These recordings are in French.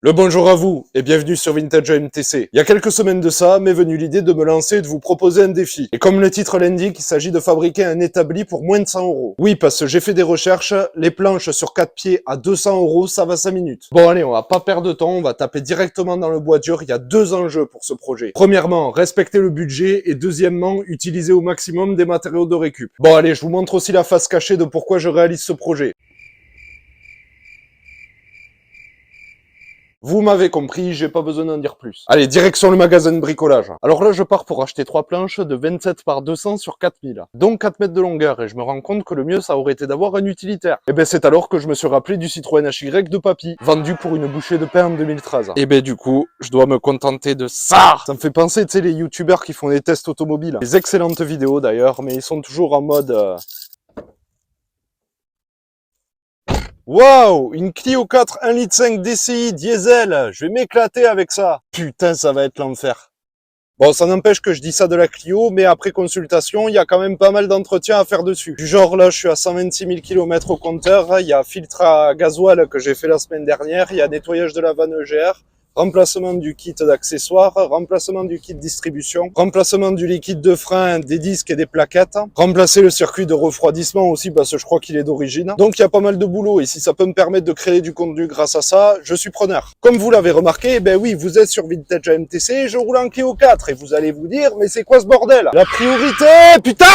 Le bonjour à vous et bienvenue sur Vintage AMTC. Il y a quelques semaines de ça, m'est venue l'idée de me lancer et de vous proposer un défi. Et comme le titre l'indique, il s'agit de fabriquer un établi pour moins de 100 euros. Oui, parce que j'ai fait des recherches, les planches sur 4 pieds à 200 euros, ça va 5 minutes. Bon allez, on va pas perdre de temps, on va taper directement dans le bois dur. Il y a deux enjeux pour ce projet. Premièrement, respecter le budget et deuxièmement, utiliser au maximum des matériaux de récup. Bon allez, je vous montre aussi la face cachée de pourquoi je réalise ce projet. Vous m'avez compris, j'ai pas besoin d'en dire plus. Allez, direction le magasin de bricolage. Alors là, je pars pour acheter 3 planches de 27 par 200 sur 4000. Donc 4 mètres de longueur, et je me rends compte que le mieux, ça aurait été d'avoir un utilitaire. Et ben c'est alors que je me suis rappelé du Citroën HY de Papy, vendu pour une bouchée de pain en 2013. Et ben du coup, je dois me contenter de ça. Ça me fait penser, tu sais, les youtubeurs qui font des tests automobiles. Des excellentes vidéos d'ailleurs, mais ils sont toujours en mode... Waouh, une Clio 4 1,5 litre DCI diesel, je vais m'éclater avec ça. Putain, ça va être l'enfer. Bon, ça n'empêche que je dis ça de la Clio, mais après consultation, il y a quand même pas mal d'entretien à faire dessus. Du genre, là, je suis à 126 000 km au compteur, il y a filtre à gasoil que j'ai fait la semaine dernière, il y a nettoyage de la vanne EGR, remplacement du kit d'accessoires, remplacement du kit distribution, remplacement du liquide de frein, des disques et des plaquettes, remplacer le circuit de refroidissement aussi parce que je crois qu'il est d'origine. Donc il y a pas mal de boulot et si ça peut me permettre de créer du contenu grâce à ça, je suis preneur. Comme vous l'avez remarqué, ben oui, vous êtes sur Vintage AMTC, je roule en Clio 4 et vous allez vous dire, mais c'est quoi ce bordel? La priorité, putain!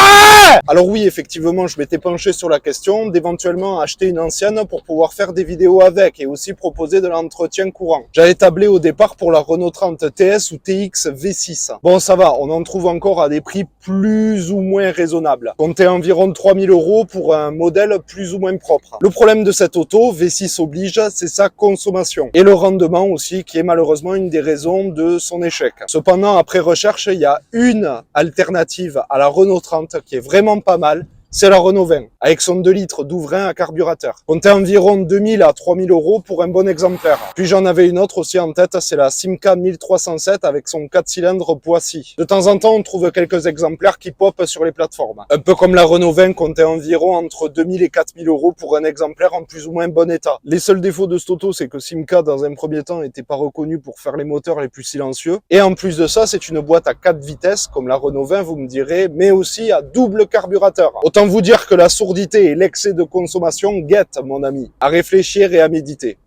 Alors oui, effectivement, je m'étais penché sur la question d'éventuellement acheter une ancienne pour pouvoir faire des vidéos avec et aussi proposer de l'entretien courant. J'avais tablé au départ pour la Renault 30 TS ou TX V6. Bon, ça va, on en trouve encore à des prix plus ou moins raisonnables. Comptez environ 3000 euros pour un modèle plus ou moins propre. Le problème de cette auto, V6 oblige, c'est sa consommation. Et le rendement aussi, qui est malheureusement une des raisons de son échec. Cependant, après recherche, il y a une alternative à la Renault 30 qui est vraiment pas mal. C'est la Renault 20, avec son 2 litres d'ouvrin à carburateur. Comptez environ 2000 à 3000 euros pour un bon exemplaire. Puis j'en avais une autre aussi en tête, c'est la Simca 1307 avec son 4 cylindres Poissy. De temps en temps, on trouve quelques exemplaires qui popent sur les plateformes. Un peu comme la Renault 20, comptez environ entre 2000 et 4000 euros pour un exemplaire en plus ou moins bon état. Les seuls défauts de cette auto, c'est que Simca, dans un premier temps, n'était pas reconnu pour faire les moteurs les plus silencieux. Et en plus de ça, c'est une boîte à 4 vitesses, comme la Renault 20, vous me direz, mais aussi à double carburateur. Autant vous dire que la sourdité et l'excès de consommation guettent, mon ami, à réfléchir et à méditer.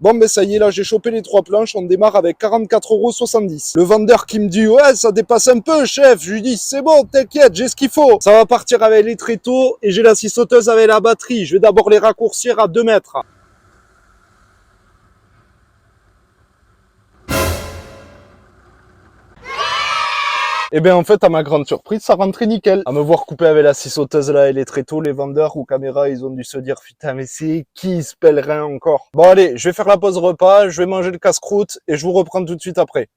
Bon ben ça y est, là j'ai chopé les 3 planches, on démarre avec 44,70 €. Le vendeur qui me dit ouais ça dépasse un peu chef, je lui dis c'est bon t'inquiète j'ai ce qu'il faut. Ça va partir avec les tréteaux et j'ai la scie sauteuse avec la batterie, je vais d'abord les raccourcir à 2 mètres. Et bien en fait, à ma grande surprise, ça rentrait nickel. À me voir couper avec la scie sauteuse là et les tréteaux, les vendeurs ou caméras, ils ont dû se dire putain mais c'est qui ce pèlerin encore. Bon allez, je vais faire la pause repas, je vais manger le casse-croûte et je vous reprends tout de suite après.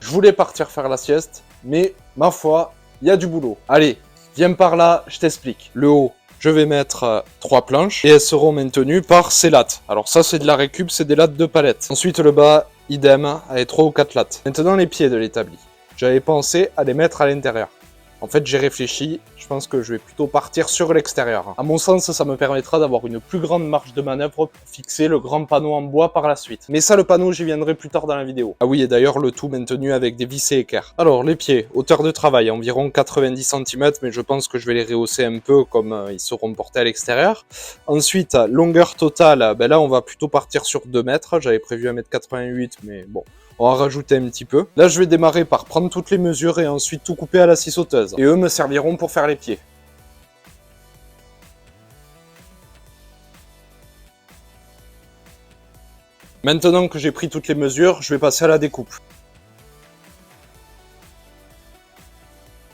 Je voulais partir faire la sieste, mais ma foi, il y a du boulot. Allez, viens par là, je t'explique. Le haut, je vais mettre 3 planches et elles seront maintenues par ces lattes. Alors ça, c'est de la récup, c'est des lattes de palette. Ensuite, le bas, idem, avec 3 ou 4 lattes. Maintenant, les pieds de l'établi. J'avais pensé à les mettre à l'intérieur. En fait, j'ai réfléchi, je pense que je vais plutôt partir sur l'extérieur. À mon sens, ça me permettra d'avoir une plus grande marge de manœuvre pour fixer le grand panneau en bois par la suite. Mais ça, le panneau, j'y viendrai plus tard dans la vidéo. Ah oui, et d'ailleurs, le tout maintenu avec des vis et équerres. Alors, les pieds, hauteur de travail, environ 90 cm, mais je pense que je vais les rehausser un peu comme ils seront portés à l'extérieur. Ensuite, longueur totale, ben là, on va plutôt partir sur 2 mètres. J'avais prévu 1,88 m, mais bon... On va rajouter un petit peu. Là, je vais démarrer par prendre toutes les mesures et ensuite tout couper à la scie sauteuse. Et eux me serviront pour faire les pieds. Maintenant que j'ai pris toutes les mesures, je vais passer à la découpe.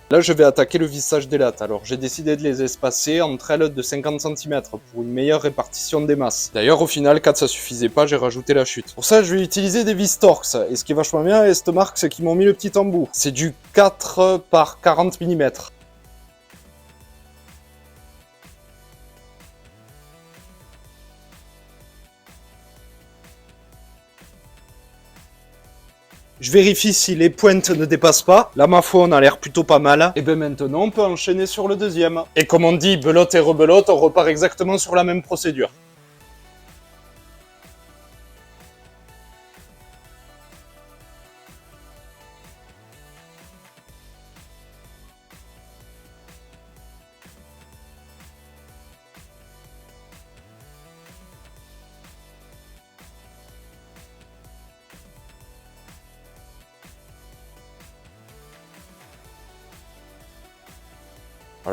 Là, je vais attaquer le vissage des lattes. Alors, j'ai décidé de les espacer entre elles de 50 cm pour une meilleure répartition des masses. D'ailleurs, au final, quand ça suffisait pas, j'ai rajouté la chute. Pour ça, je vais utiliser des vis Torx. Et ce qui est vachement bien avec cette marque, c'est qu'ils m'ont mis le petit embout. C'est du 4 par 40 mm. Je vérifie si les pointes ne dépassent pas. Là, ma foi, on a l'air plutôt pas mal. Et ben maintenant, on peut enchaîner sur le deuxième. Et comme on dit, belote et rebelote, on repart exactement sur la même procédure.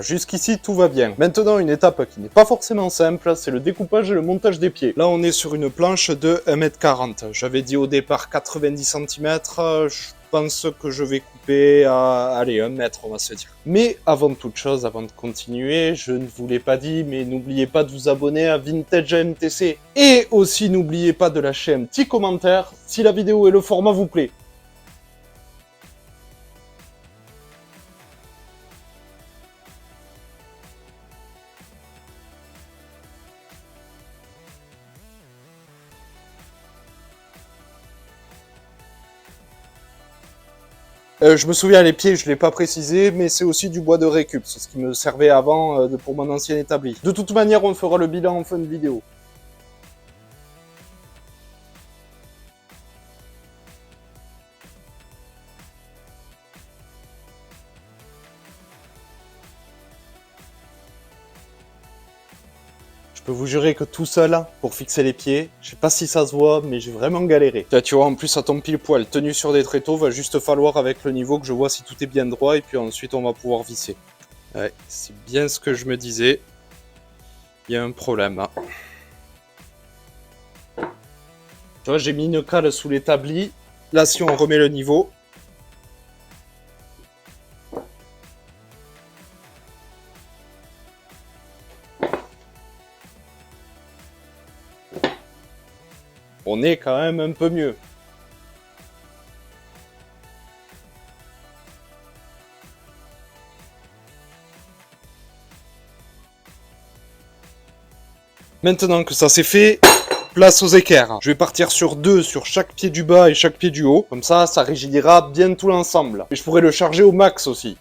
Jusqu'ici, tout va bien. Maintenant, une étape qui n'est pas forcément simple, c'est le découpage et le montage des pieds. Là, on est sur une planche de 1m40. J'avais dit au départ 90 cm. Je pense que je vais couper à, allez, 1 mètre, on va se dire. Mais avant toute chose, avant de continuer, je ne vous l'ai pas dit, mais n'oubliez pas de vous abonner à Vintage MTC. Et aussi, n'oubliez pas de lâcher un petit commentaire si la vidéo et le format vous plaît. Je me souviens, les pieds, je ne l'ai pas précisé, mais c'est aussi du bois de récup. C'est ce qui me servait avant pour mon ancien établi. De toute manière, on fera le bilan en fin de vidéo. Je peux vous jurer que tout seul, pour fixer les pieds, je sais pas si ça se voit, mais j'ai vraiment galéré. Là, tu vois, en plus, à ton pile poil tenu sur des tréteaux, va juste falloir avec le niveau que je vois si tout est bien droit, et puis ensuite on va pouvoir visser. Ouais, c'est bien ce que je me disais. Il y a un problème. Tu vois, j'ai mis une cale sous l'établi. Là, si on remet le niveau... on est quand même un peu mieux. Maintenant que ça c'est fait, place aux équerres. Je vais partir sur 2 sur chaque pied du bas et chaque pied du haut. Comme ça rigidira bien tout l'ensemble. Et je pourrais le charger au max aussi.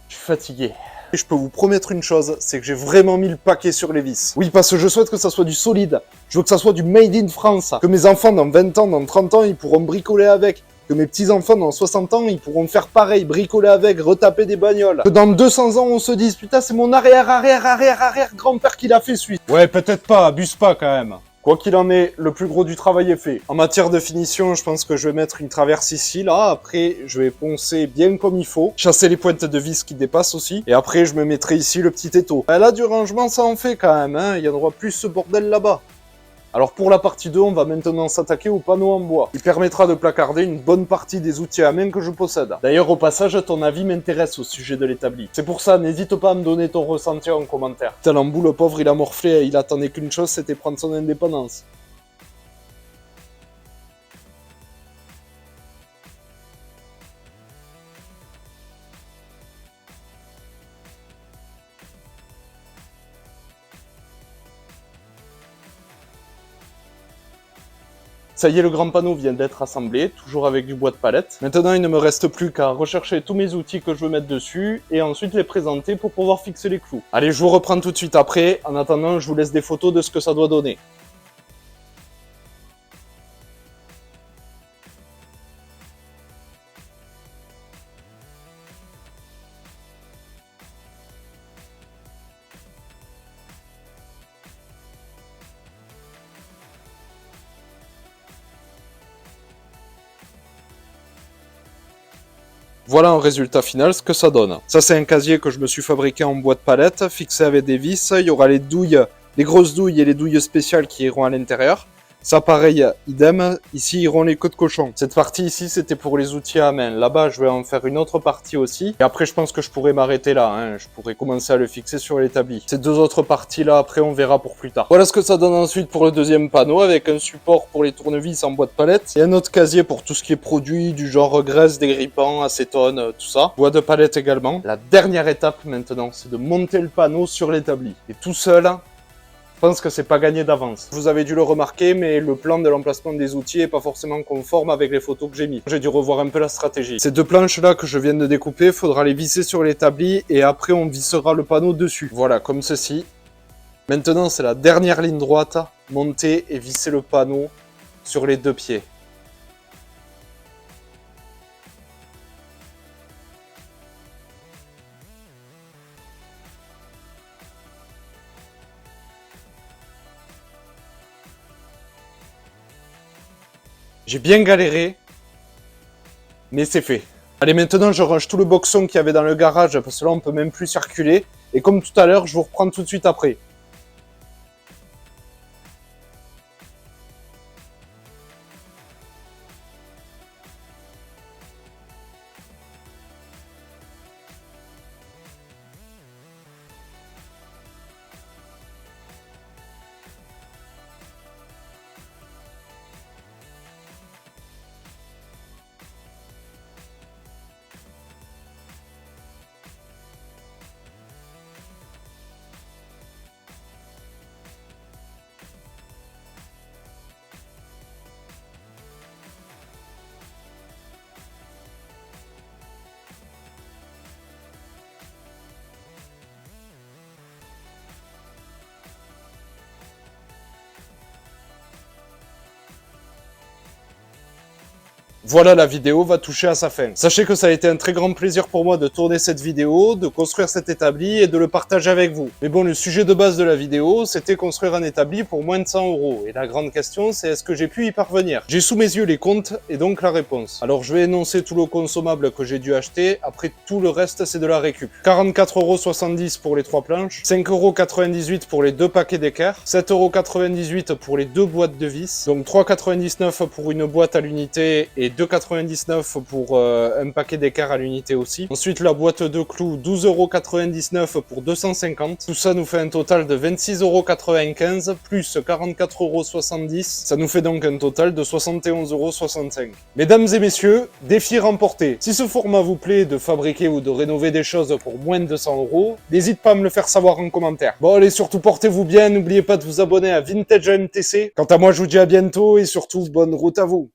Fatigué. Et je peux vous promettre une chose, c'est que j'ai vraiment mis le paquet sur les vis. Oui, parce que je souhaite que ça soit du solide. Je veux que ça soit du made in France. Que mes enfants dans 20 ans, dans 30 ans, ils pourront bricoler avec. Que mes petits-enfants dans 60 ans, ils pourront faire pareil, bricoler avec, retaper des bagnoles. Que dans 200 ans, on se dise, putain, c'est mon arrière grand-père qui l'a fait, celui. Ouais, peut-être pas, abuse pas quand même. Quoi qu'il en est, le plus gros du travail est fait. En matière de finition, je pense que je vais mettre une traverse ici, là. Après, je vais poncer bien comme il faut. Chasser les pointes de vis qui dépassent aussi. Et après, je me mettrai ici le petit étau. Là, du rangement, ça en fait quand même, hein. Il y en aura plus ce bordel là-bas. Alors pour la partie 2, on va maintenant s'attaquer au panneau en bois. Il permettra de placarder une bonne partie des outils à main que je possède. D'ailleurs, au passage, ton avis m'intéresse au sujet de l'établi. C'est pour ça, n'hésite pas à me donner ton ressenti en commentaire. Putain, l'embout, le pauvre, il a morflé, il attendait qu'une chose, c'était prendre son indépendance. Ça y est, le grand panneau vient d'être assemblé, toujours avec du bois de palette. Maintenant, il ne me reste plus qu'à rechercher tous mes outils que je veux mettre dessus et ensuite les présenter pour pouvoir fixer les clous. Allez, je vous reprends tout de suite après. En attendant, je vous laisse des photos de ce que ça doit donner. Voilà un résultat final, ce que ça donne. Ça, c'est un casier que je me suis fabriqué en bois de palette, fixé avec des vis. Il y aura les douilles, les grosses douilles et les douilles spéciales qui iront à l'intérieur. Ça pareil, idem, ici iront les queues de cochon. Cette partie ici c'était pour les outils à main. Là-bas je vais en faire une autre partie aussi. Et après je pense que je pourrais m'arrêter là, hein. Je pourrais commencer à le fixer sur l'établi. Ces deux autres parties là après on verra pour plus tard. Voilà ce que ça donne ensuite pour le deuxième panneau avec un support pour les tournevis en bois de palette. Et un autre casier pour tout ce qui est produit du genre graisse, dégrippant, acétone, tout ça. Bois de palette également. La dernière étape maintenant c'est de monter le panneau sur l'établi. Et tout seul, je pense que c'est pas gagné d'avance. Vous avez dû le remarquer, mais le plan de l'emplacement des outils est pas forcément conforme avec les photos que j'ai mis. J'ai dû revoir un peu la stratégie. Ces deux planches là que je viens de découper, faudra les visser sur l'établi et après on vissera le panneau dessus. Voilà, comme ceci. Maintenant c'est la dernière ligne droite, monter et visser le panneau sur les deux pieds. J'ai bien galéré, mais c'est fait. Allez, maintenant je range tout le boxon qu'il y avait dans le garage, parce que là on peut même plus circuler. Et comme tout à l'heure, je vous reprends tout de suite après. Voilà, la vidéo va toucher à sa fin. Sachez que ça a été un très grand plaisir pour moi de tourner cette vidéo, de construire cet établi et de le partager avec vous. Mais bon, le sujet de base de la vidéo, c'était construire un établi pour moins de 100 €. Et la grande question, c'est est-ce que j'ai pu y parvenir? J'ai sous mes yeux les comptes et donc la réponse. Alors je vais énoncer tout le consommable que j'ai dû acheter, après tout le reste c'est de la récup. 44,70 € pour les 3 planches, 5,98 € pour les 2 paquets d'équerre, 7,98 € pour les 2 boîtes de vis, donc 3,99 € pour une boîte à l'unité et 2,99 € pour un paquet d'équerre à l'unité aussi. Ensuite, la boîte de clous, 12,99 € pour 250. Tout ça nous fait un total de 26,95 € plus 44,70 €. Ça nous fait donc un total de 71,65 €. Mesdames et messieurs, défi remporté. Si ce format vous plaît de fabriquer ou de rénover des choses pour moins de 100 €, n'hésitez pas à me le faire savoir en commentaire. Bon allez, surtout portez-vous bien, n'oubliez pas de vous abonner à Vintage AMTC. Quant à moi, je vous dis à bientôt et surtout, bonne route à vous.